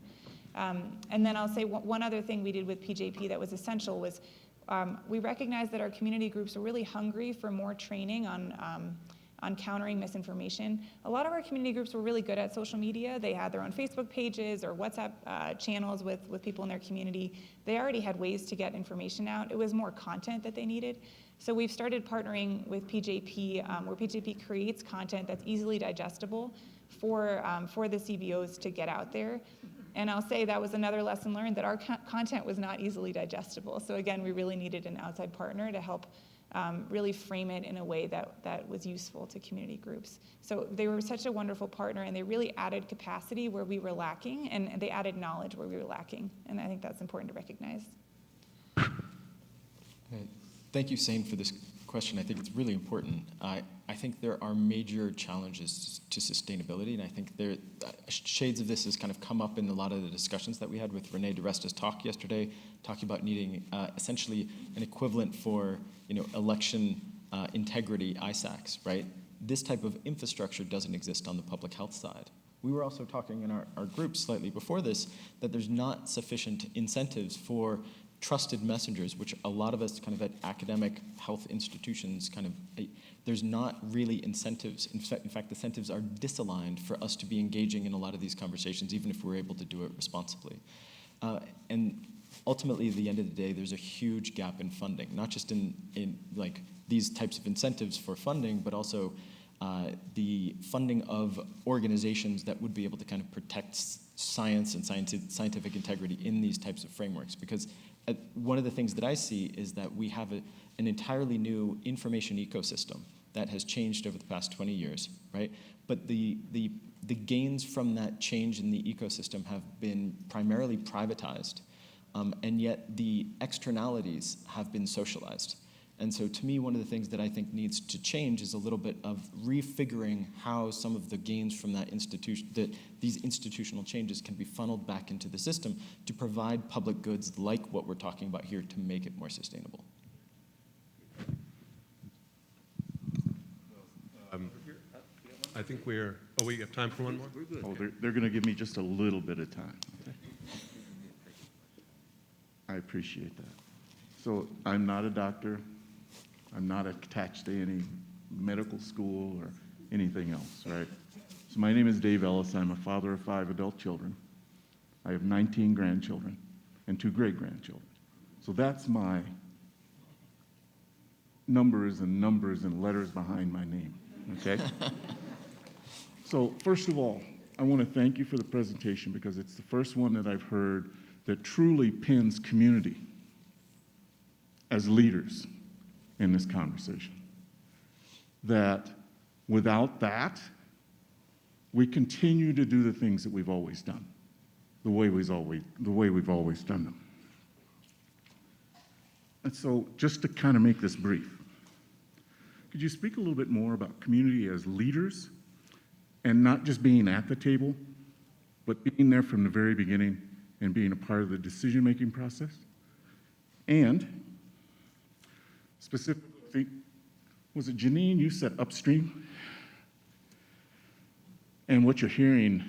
And then I'll say one other thing we did with PJP that was essential was we recognized that our community groups were really hungry for more training on countering misinformation. A lot of our community groups were really good at social media. They had their own Facebook pages or WhatsApp channels with people in their community. They already had ways to get information out. It was more content that they needed. So we've started partnering with PJP, where PJP creates content that's easily digestible for the CBOs to get out there. And I'll say that was another lesson learned, that our content was not easily digestible. So again, we really needed an outside partner to help really frame it in a way that was useful to community groups. So they were such a wonderful partner, and they really added capacity where we were lacking, and they added knowledge where we were lacking. And I think that's important to recognize. Thank you, Sane, for this question. I think it's really important. I think there are major challenges to sustainability, and I think shades of this has kind of come up in a lot of the discussions that we had with Renee DeResta's talk yesterday, talking about needing essentially an equivalent for election integrity ISACs, right? This type of infrastructure doesn't exist on the public health side. We were also talking in our group slightly before this that there's not sufficient incentives for trusted messengers, which a lot of us kind of at academic health institutions there's not really incentives. In fact, incentives are disaligned for us to be engaging in a lot of these conversations, even if we're able to do it responsibly. And ultimately, at the end of the day, there's a huge gap in funding, not just in like these types of incentives for funding, but also the funding of organizations that would be able to kind of protect science and scientific integrity in these types of frameworks. Because one of the things that I see is that we have an entirely new information ecosystem that has changed over the past 20 years, right? But the gains from that change in the ecosystem have been primarily privatized, and yet the externalities have been socialized. And so to me, one of the things that I think needs to change is a little bit of refiguring how some of the gains from that these institutional changes can be funneled back into the system to provide public goods like what we're talking about here to make it more sustainable. I think we have time for one more? Oh, they're going to give me just a little bit of time. Okay. I appreciate that. So I'm not a doctor. I'm not attached to any medical school or anything else, right? So my name is Dave Ellis. I'm a father of 5 adult children. I have 19 grandchildren and 2 great-grandchildren. So that's my numbers and letters behind my name, okay? So first of all, I want to thank you for the presentation, because it's the first one that I've heard that truly pins community as leaders in this conversation. That without that, we continue to do the things that we've always done, the way we've always done them. And so just to kind of make this brief, could you speak a little bit more about community as leaders, and not just being at the table, but being there from the very beginning and being a part of the decision-making process? And specifically, was it Janine, you said upstream? And what you're hearing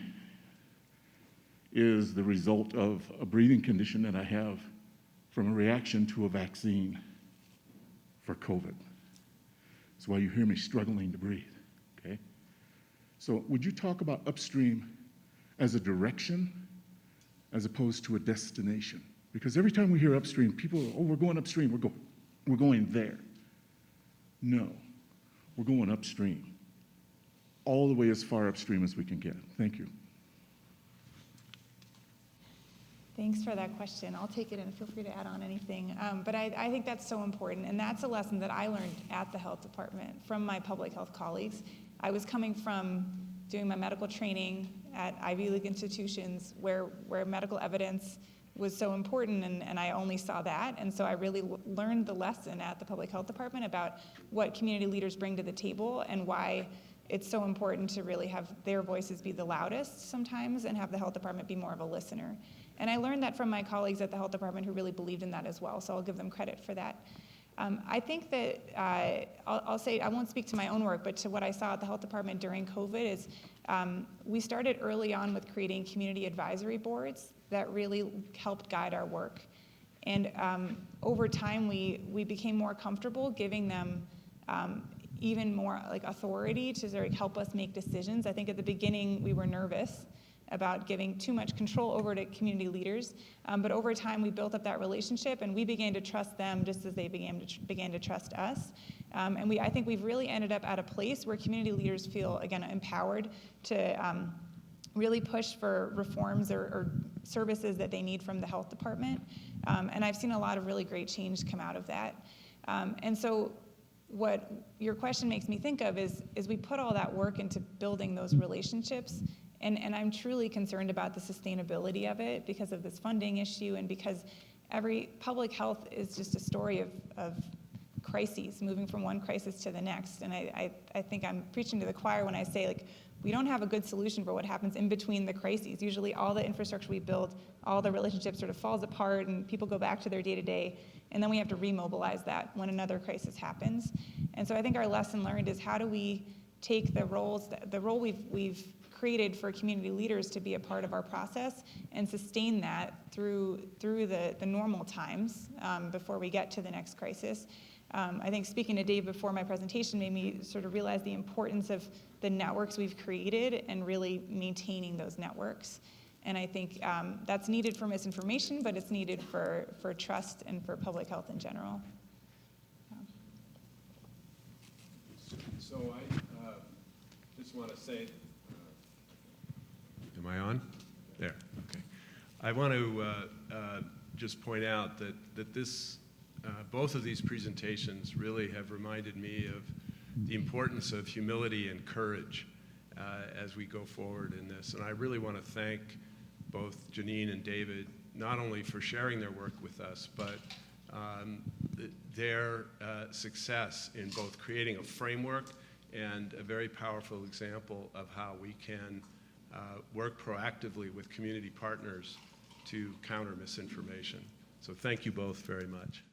is the result of a breathing condition that I have from a reaction to a vaccine for COVID. That's why you hear me struggling to breathe, okay? So would you talk about upstream as a direction as opposed to a destination? Because every time we hear upstream, people are, oh, we're going upstream, we're going there. No, we're going upstream, all the way as far upstream as we can get. Thank you. Thanks for that question. I'll take it and feel free to add on anything. But I think that's so important, and that's a lesson that I learned at the health department from my public health colleagues. I was coming from doing my medical training at Ivy League institutions where medical evidence was so important, and I only saw that. And so I really learned the lesson at the public health department about what community leaders bring to the table and why it's so important to really have their voices be the loudest sometimes and have the health department be more of a listener. And I learned that from my colleagues at the health department who really believed in that as well, so I'll give them credit for that. I think that I'll say, I won't speak to my own work, but to what I saw at the health department during COVID is we started early on with creating community advisory boards that really helped guide our work. And over time, we became more comfortable giving them even more like authority to sort of help us make decisions. I think at the beginning, we were nervous about giving too much control over to community leaders. But over time, we built up that relationship, and we began to trust them just as they began to trust us. And I think we've really ended up at a place where community leaders feel, again, empowered to really push for reforms or services that they need from the health department. And I've seen a lot of really great change come out of that. And so what your question makes me think of is we put all that work into building those relationships. And I'm truly concerned about the sustainability of it because of this funding issue and because every public health is just a story of crises, moving from one crisis to the next. And I think I'm preaching to the choir when I say, like, we don't have a good solution for what happens in between the crises. Usually all the infrastructure we build, all the relationships sort of falls apart and people go back to their day-to-day, and then we have to remobilize that when another crisis happens. And so I think our lesson learned is how do we take the role we've created for community leaders to be a part of our process and sustain that through the normal times before we get to the next crisis. I think speaking to Dave before my presentation made me sort of realize the importance of the networks we've created and really maintaining those networks. And I think that's needed for misinformation, but it's needed for trust and for public health in general. So I just want to say, am I on? There, okay. I want to just point out that this, both of these presentations really have reminded me of the importance of humility and courage as we go forward in this. And I really want to thank both Janine and David, not only for sharing their work with us, but their success in both creating a framework and a very powerful example of how we can work proactively with community partners to counter misinformation. So thank you both very much.